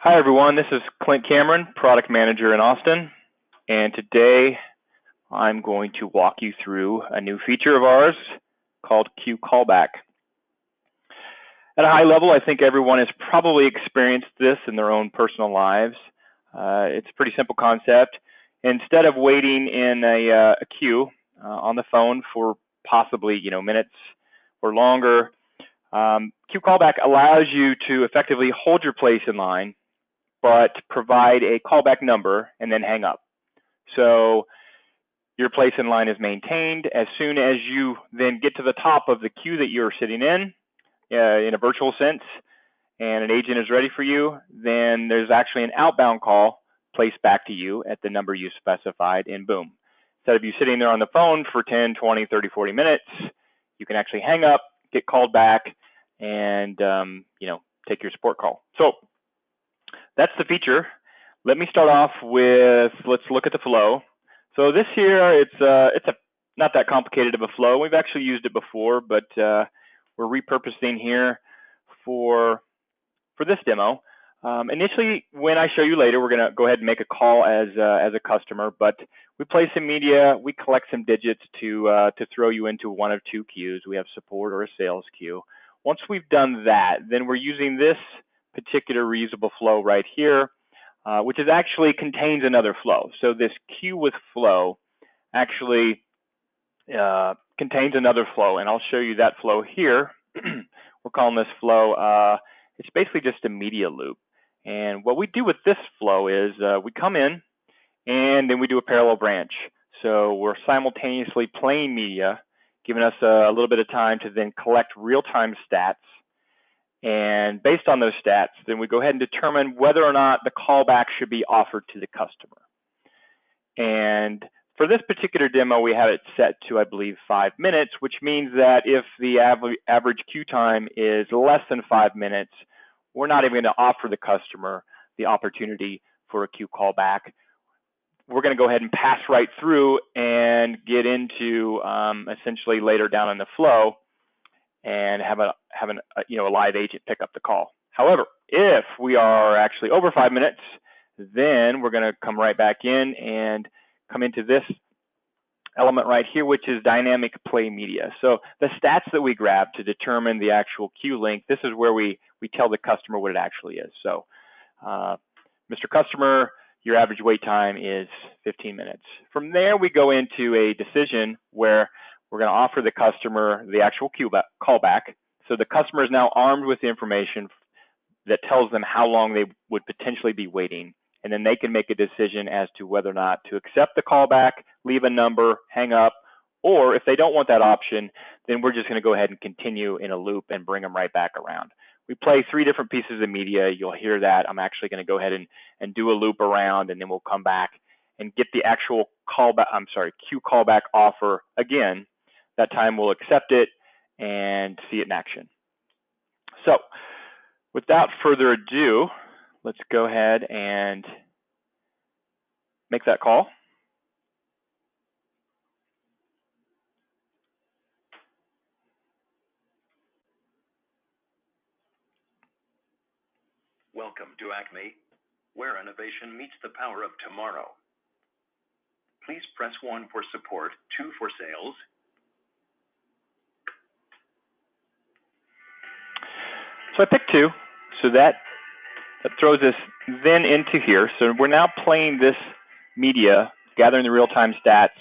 Hi everyone, this is Clint Cameron, Product Manager in Austin, and today I'm going to walk you through a new feature of ours called Callback. At a high level, I think everyone has probably experienced this in their own personal lives. It's a pretty simple concept. Instead of waiting in a queue on the phone for possibly minutes or longer, Callback allows you to effectively hold your place in line, but provide a callback number and then hang up. So your place in line is maintained. As soon as you then get to the top of the queue that you're sitting in a virtual sense, and an agent is ready for you, then there's actually an outbound call placed back to you at the number you specified, and boom. Instead of you sitting there on the phone for 10, 20, 30, 40 minutes, you can actually hang up, get called back, and take your support call. So that's the feature. Let me start off with, let's look at the flow. So this here, it's not that complicated of a flow. We've actually used it before, but we're repurposing here for this demo. Initially, when I show you later, we're going to go ahead and make a call as a customer, but we play some media, we collect some digits to throw you into one of two queues. We have support or a sales queue. Once we've done that, then we're using this particular reusable flow right here, which is actually contains another flow. So this queue with flow actually contains another flow, and I'll show you that flow here. We're calling this flow, it's basically just a media loop. And what we do with this flow is we come in and then we do a parallel branch. So we're simultaneously playing media, giving us a little bit of time to then collect real-time stats. And based on those stats, then we go ahead and determine whether or not the callback should be offered to the customer. And for this particular demo, we have it set to, I believe, 5 minutes, which means that if the average queue time is less than 5 minutes, we're not even going to offer the customer the opportunity for a queue callback. We're going to go ahead and pass right through and get into essentially later down in the flow and have a live agent pick up the call. However, if we are actually over 5 minutes, then we're going to come right back in and come into this element right here, which is dynamic play media. So the stats that we grab to determine the actual queue length, this is where we tell the customer what it actually is. So Mr. Customer, your average wait time is 15 minutes. From there, we go into a decision where we're going to offer the customer the actual callback. So the customer is now armed with the information that tells them how long they would potentially be waiting. And then they can make a decision as to whether or not to accept the callback, leave a number, hang up, or if they don't want that option, then we're just going to go ahead and continue in a loop and bring them right back around. We play 3 different pieces of media. You'll hear that. I'm actually going to go ahead and do a loop around, and then we'll come back and get the actual queue callback offer again. That time we'll accept it and see it in action. So without further ado, let's go ahead and make that call. Welcome to Acme, where innovation meets the power of tomorrow. Please press 1 for support, 2 for sales. So I picked 2, so that throws us then into here. So we're now playing this media, gathering the real-time stats,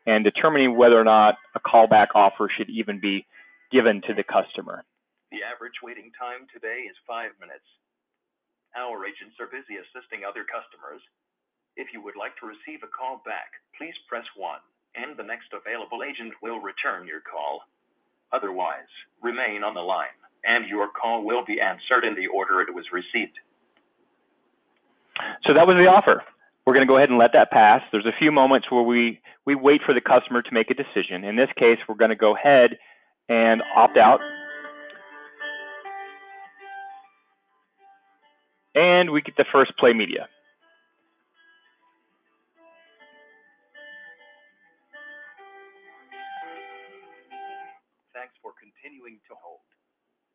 and determining whether or not a callback offer should even be given to the customer. The average waiting time today is 5 minutes. Our agents are busy assisting other customers. If you would like to receive a call back, please press 1, and the next available agent will return your call. Otherwise, remain on the line, and your call will be answered in the order it was received. So that was the offer. We're going to go ahead and let that pass. There's a few moments where we wait for the customer to make a decision. In this case, we're going to go ahead and opt out. And we get the first play media. Thanks for continuing to hold.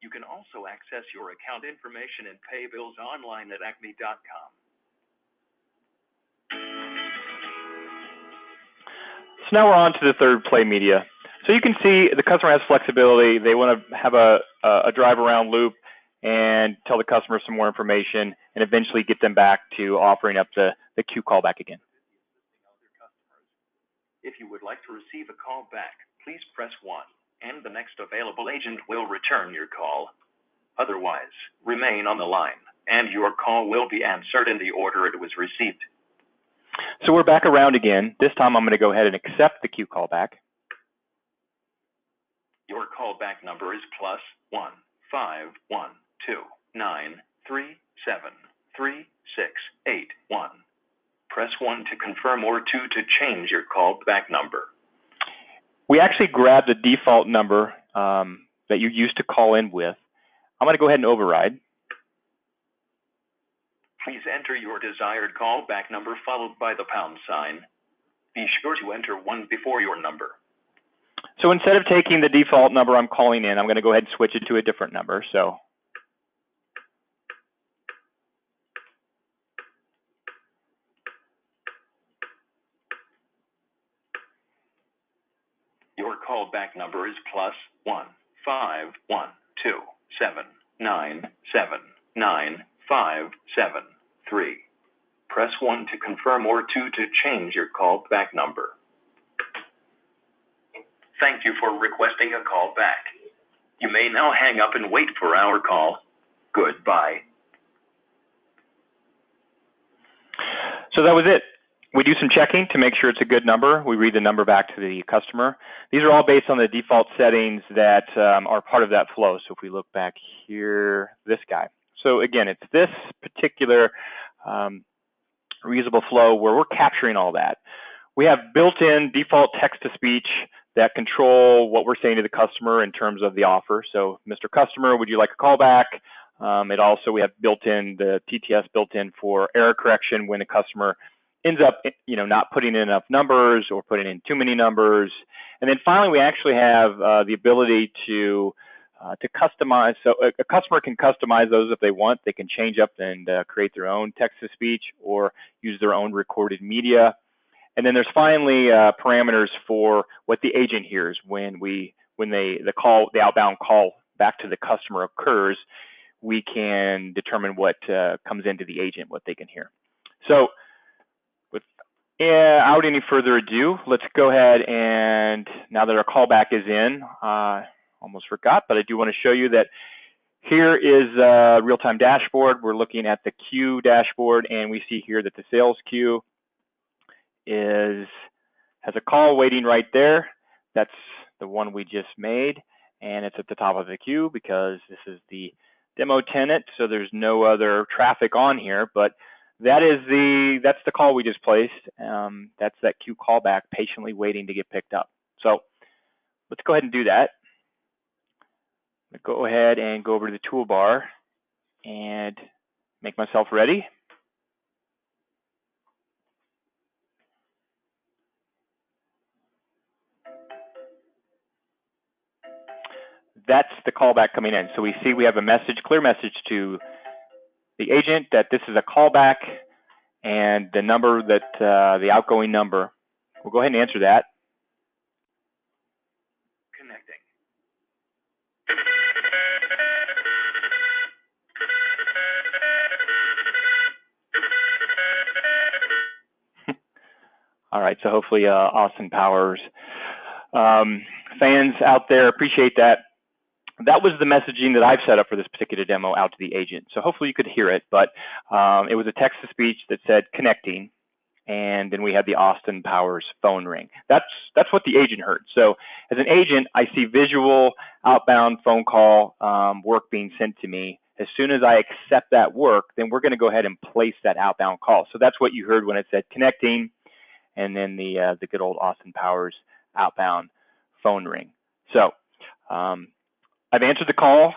You can also access access your account information and pay bills online at acme.com. So now we're on to the third play media. So you can see the customer has flexibility. They want to have a drive around loop and tell the customer some more information and eventually get them back to offering up the Q callback again. If you would like to receive a call back, please press 1, and the next available agent will return your call. Otherwise, remain on the line, and your call will be answered in the order it was received. So we're back around again. This time I'm going to go ahead and accept the Q callback. Your callback number is +1 5 1 2 9 3 7 3 6 8 1. Press 1 to confirm or 2 to change your callback number. We actually grabbed the default number that you used to call in with. I'm going to go ahead and override. Please enter your desired callback number followed by the #sign. Be sure to enter 1 before your number. So instead of taking the default number I'm calling in, I'm going to go ahead and switch it to a different number. So your callback number is +1 5 1 2 7 9 7 9 5 7 3. Press 1 to confirm or 2 to change your callback number. Thank you for requesting a call back. You may now hang up and wait for our call. Goodbye. So that was it. We do some checking to make sure it's a good number. We read the number back to the customer. These are all based on the default settings that are part of that flow. So if we look back here, this guy. So again, it's this particular reusable flow where we're capturing all that. We have built-in default text-to-speech that control what we're saying to the customer in terms of the offer. So, Mr. Customer, would you like a callback? We have built-in the TTS built-in for error correction when a customer ends up, not putting in enough numbers or putting in too many numbers. And then finally, we actually have the ability to customize. So a customer can customize those if they want. They can change up and create their own text-to-speech or use their own recorded media. And then there's finally parameters for what the agent hears when the outbound call back to the customer occurs. We can determine what comes into the agent, what they can hear. So without any further ado, let's go ahead and now that our callback is in, almost forgot, but I do want to show you that here is a real-time dashboard. We're looking at the queue dashboard, and we see here that the sales queue has a call waiting right there. That's the one we just made, and it's at the top of the queue because this is the demo tenant, so there's no other traffic on here, but that's the call we just placed. That's that queue callback patiently waiting to get picked up. So let's go ahead and do that. Go ahead and go over to the toolbar and make myself ready. That's the callback coming in. So we see we have a message, clear message to the agent that this is a callback and the number that the outgoing number. We'll go ahead and answer that. Connecting. All right, so hopefully Austin Powers fans out there appreciate that. That was the messaging that I've set up for this particular demo out to the agent. So hopefully you could hear it, but it was a text-to-speech that said connecting, and then we had the Austin Powers phone ring. That's what the agent heard. So as an agent, I see visual outbound phone call work being sent to me. As soon as I accept that work, then we're going to go ahead and place that outbound call. So that's what you heard when it said connecting, and then the good old Austin Powers outbound phone ring. So I've answered the call,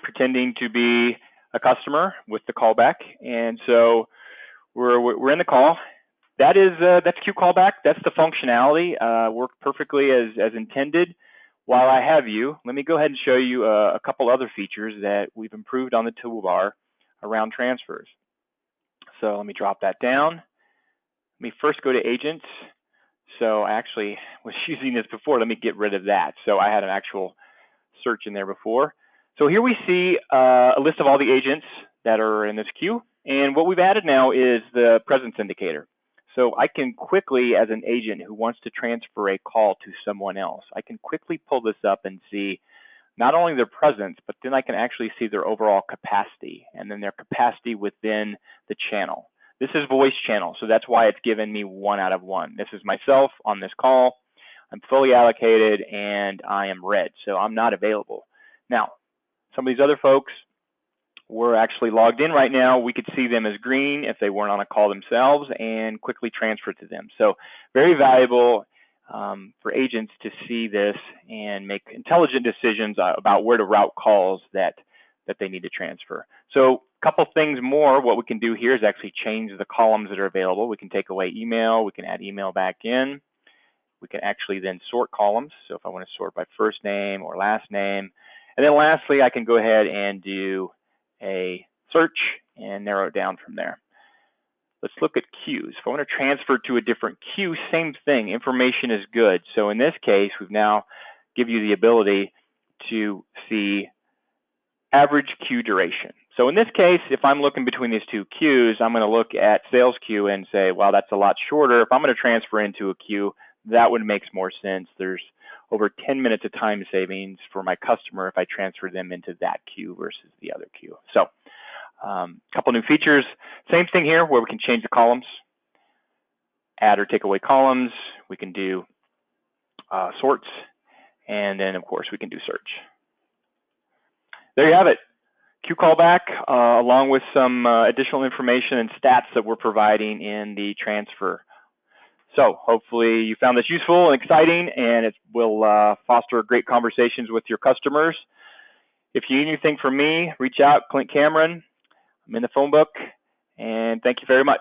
pretending to be a customer with the callback, and so we're in the call. That's Q callback. That's the functionality. Worked perfectly as intended. while I have you, let me go ahead and show you a couple other features that we've improved on the toolbar around transfers. So let me drop that down. Let me first go to agents. So I actually was using this before. Let me get rid of that. So I had an actual search in there before. So here we see a list of all the agents that are in this queue. And what we've added now is the presence indicator. So I can quickly, as an agent who wants to transfer a call to someone else, I can quickly pull this up and see not only their presence, but then I can actually see their overall capacity and then their capacity within the channel. This is voice channel, so that's why it's given me 1 out of 1. This is myself on this call. I'm fully allocated and I am red, so I'm not available. Now, some of these other folks were actually logged in right now. We could see them as green if they weren't on a call themselves and quickly transfer to them. So very valuable for agents to see this and make intelligent decisions about where to route calls that they need to transfer. So a couple things more. What we can do here is actually change the columns that are available. We can take away email. We can add email back in. We can actually then sort columns. So if I want to sort by first name or last name. And then lastly, I can go ahead and do a search and narrow it down from there. Let's look at queues. If I want to transfer to a different queue, same thing. Information is good. So in this case, we've now give you the ability to see average queue duration. So in this case, if I'm looking between these two queues, I'm going to look at sales queue and say, well, that's a lot shorter. If I'm going to transfer into a queue, that one makes more sense. There's over 10 minutes of time savings for my customer if I transfer them into that queue versus the other queue. So a couple new features. Same thing here where we can change the columns, add or take away columns. We can do sorts, and then of course we can do search. There you have it. Queue callback along with some additional information and stats that we're providing in the transfer. So hopefully you found this useful and exciting, and it will foster great conversations with your customers. If you need anything from me, reach out, Clint Cameron. I'm in the phone book, and thank you very much.